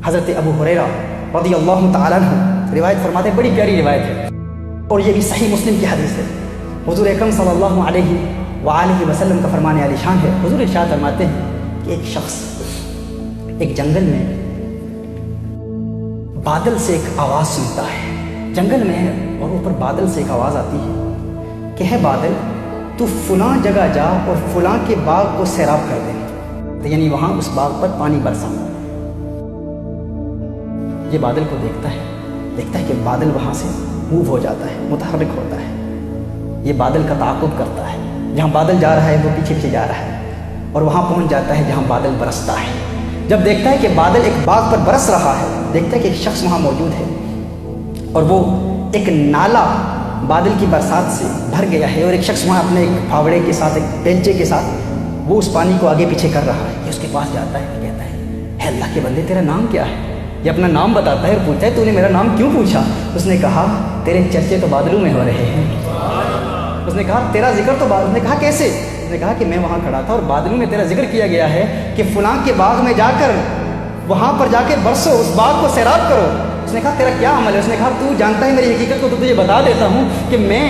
حضرت ابو ہریرہ رضی اللہ تعالیٰ عنہ روایت فرماتے ہیں، بڑی پیاری روایت ہے اور یہ بھی صحیح مسلم کی حدیث ہے۔ حضور اکرم صلی اللہ علیہ وآلہ وسلم کا فرمان عالی شان ہے۔ حضور ارشاد فرماتے ہیں کہ ایک شخص ایک جنگل میں بادل سے ایک آواز سنتا ہے، جنگل میں ہے اور اوپر بادل سے ایک آواز آتی ہے کہ ہے بادل، تو فلاں جگہ جا اور فلاں کے باغ کو سیراب کر دے، یعنی وہاں اس باغ پر پانی برسا۔ یہ بادل کو دیکھتا ہے کہ بادل وہاں سے موو ہو جاتا ہے، متحرک ہوتا ہے۔ یہ بادل کا تعاقب کرتا ہے، جہاں بادل جا رہا ہے وہ پیچھے پیچھے جا رہا ہے اور وہاں پہنچ جاتا ہے جہاں بادل برستا ہے۔ جب دیکھتا ہے کہ بادل ایک باغ پر برس رہا ہے، دیکھتا ہے کہ ایک شخص وہاں موجود ہے اور وہ ایک نالا بادل کی برسات سے بھر گیا ہے اور ایک شخص وہاں اپنے ایک پھاوڑے کے ساتھ، ایک بیلچے کے ساتھ وہ اس پانی کو آگے پیچھے کر رہا ہے۔ یہ اس کے پاس جاتا ہے، کہتا ہے اللہ کے بندے تیرا نام کیا ہے؟ یہ اپنا نام بتاتا ہے اور پوچھتا ہے تو نے میرا نام کیوں پوچھا؟ اس نے کہا تیرے چرچے تو بادلوں میں ہو رہے ہیں۔ اس نے کہا تیرا ذکر تو اس نے کہا کیسے؟ اس نے کہا کہ میں وہاں کھڑا تھا اور بادلوں میں تیرا ذکر کیا گیا ہے کہ فلاں کے باغ میں جا کر وہاں پر جا کے برسو، اس باغ کو سیراب کرو۔ اس نے کہا تیرا کیا عمل ہے؟ اس نے کہا تو جانتا ہے میری حقیقت کو، تو تجھے بتا دیتا ہوں کہ میں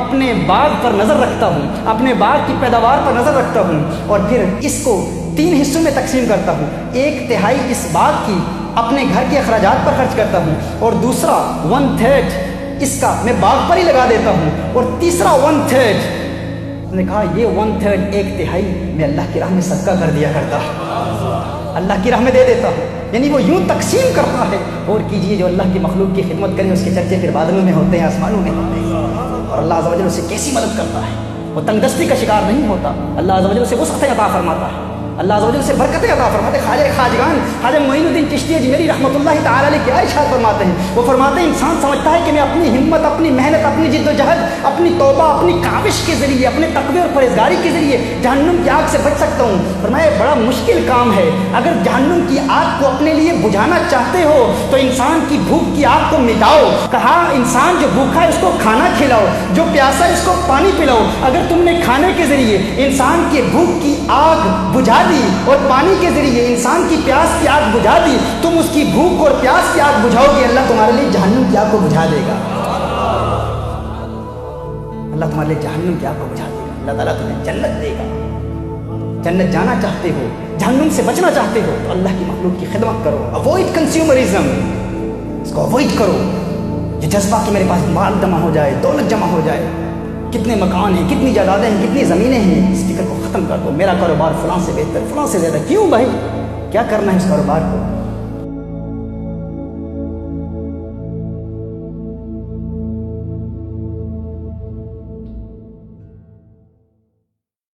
اپنے باغ پر نظر رکھتا ہوں، اپنے باغ کی پیداوار پر نظر رکھتا ہوں اور پھر اس کو 3 حصوں میں تقسیم کرتا ہوں۔ 1/3 اس باغ کی اپنے گھر کے اخراجات پر خرچ کرتا ہوں اور دوسرا 1/3 اس کا میں باغ پر ہی لگا دیتا ہوں اور تیسرا 1/3 اس نے کہا یہ 1/3 1/3 میں اللہ کی راہ میں صدقہ کر دیا کرتا، اللہ کی راہ میں دے دیتا ہوں۔ یعنی وہ یوں تقسیم کرتا ہے۔ اور کیجئے جو اللہ کی مخلوق کی خدمت کرے، اس کے چرچے پھر بادلوں میں ہوتے ہیں، آسمانوں میں ہوتے ہیں، اور اللہ عز و جل اسے کیسی مدد کرتا ہے۔ وہ تنگ دستی کا شکار نہیں ہوتا، اللہ عز و جل اسے وسعت عطا فرماتا ہے، اللہ عز و جل سے برکتیں عطا فرماتے ہیں۔ خواجہ خواجگان خواجہ معین الدین چشتی اجمیری رحمۃ اللہ تعالی علیہ کیا ارشاد فرماتے ہیں؟ وہ فرماتے ہیں انسان سمجھتا ہے کہ میں اپنی ہمت، اپنی محنت، اپنی جد و جہد، اپنی توبہ، اپنی کاوش کے ذریعے، اپنے تقوی اور پرہیزگاری کے ذریعے جہنم کی آگ سے بچ سکتا ہوں۔ فرمایا بڑا مشکل کام ہے، اگر جہنم کی آگ کو اپنے لیے بجھانا چاہتے ہو تو انسان کی بھوک کی آگ کو مٹاؤ۔ کہا انسان جو بھوکا ہے اس کو کھانا کھلاؤ، جو پیاسا ہے اس کو پانی پلاؤ۔ اگر تم نے کھانے کے ذریعے انسان کی بھوک کی آگ بجھا دی اور پانی کے ذریعے انسان کی پیاس کی آگ بجھا دی، تم اس کی بھوک اور پیاس کی آگ بجھاؤ گے، اللہ تمہارے لیے جہنم کی آگ کو بجھا دے گا۔ اللہ تمہارے لیے جہنم کی آگ کو بجھا دے گا۔ اللہ تعالیٰ تمہیں جنت دے گا۔ جنت جانا چاہتے ہو، جہنم سے بچنا چاہتے ہو تو اللہ کی مخلوق کی خدمت کرو، اوائڈ کنزیومرزم، اس کو اوائڈ کرو۔ یہ جذبہ کہ میرے پاس مال جمع ہو جائے، دولت جمع ہو جائے، کتنے مکان ہیں، کتنی جائیدادیں ہیں، کتنی زمینیں ہیں، اس فکر کو ختم کر دو۔ میرا کاروبار فلاں سے بہتر، فلاں سے زیادہ، کیوں بھائی؟ کیا کرنا ہے اس کاروبار کو؟